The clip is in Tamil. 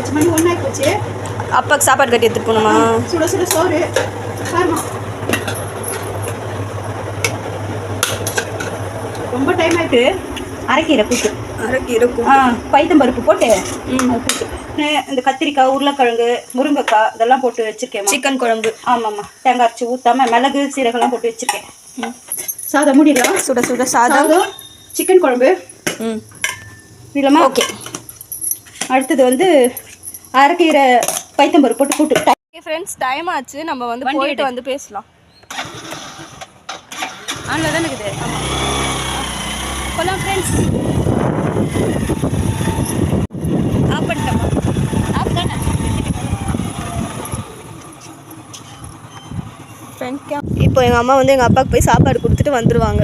போச்சு, மணி 1 ஆகி போச்சு. அப்பாவுக்கு சாப்பாடு கட்டி எடுத்துட்டு போகணுமா? சுட சுட சோறு பாருமா. ரொம்ப டைம் ஆயிட்டு. அரைக்கீரை கூட்டு. அரைக்கீரை கூட்டு. பைத்தம் பருப்பு போட்டு கூட்டு. இந்த கத்திரிக்காய், உருளைக்கிழங்கு, முருங்கைக்காய் இதெல்லாம் போட்டு வச்சுருக்கேன். சிக்கன் குழம்பு. ஆமாம்மா. தேங்காய் அரைச்சி ஊற்றாம மிளகு சீரகம்லாம் போட்டு வச்சுருக்கேன். சாதம் மூடிடலாம். சுட சுட சாதம், சிக்கன் குழம்பு. இல்லைம்மா? ஓகே. அடுத்தது வந்து அரைக்கீரை பைத்தம்பருப்பு போட்டு கூட்டு. ஓகே ஃப்ரெண்ட்ஸ், டைம் ஆச்சு. நம்ம வந்து போயிட்டு வந்து பேசலாம். ஆனில் தானே இருக்குது. ஆமாம். போகலாம் ஃப்ரெண்ட்ஸ். ஆஃப் பண்ணிட்டோமா? ஆஃப் தானே. இப்போ எங்கள் அம்மா வந்து எங்கள் அப்பாவுக்கு போய் சாப்பாடு கொடுத்துட்டு வந்துடுவாங்க.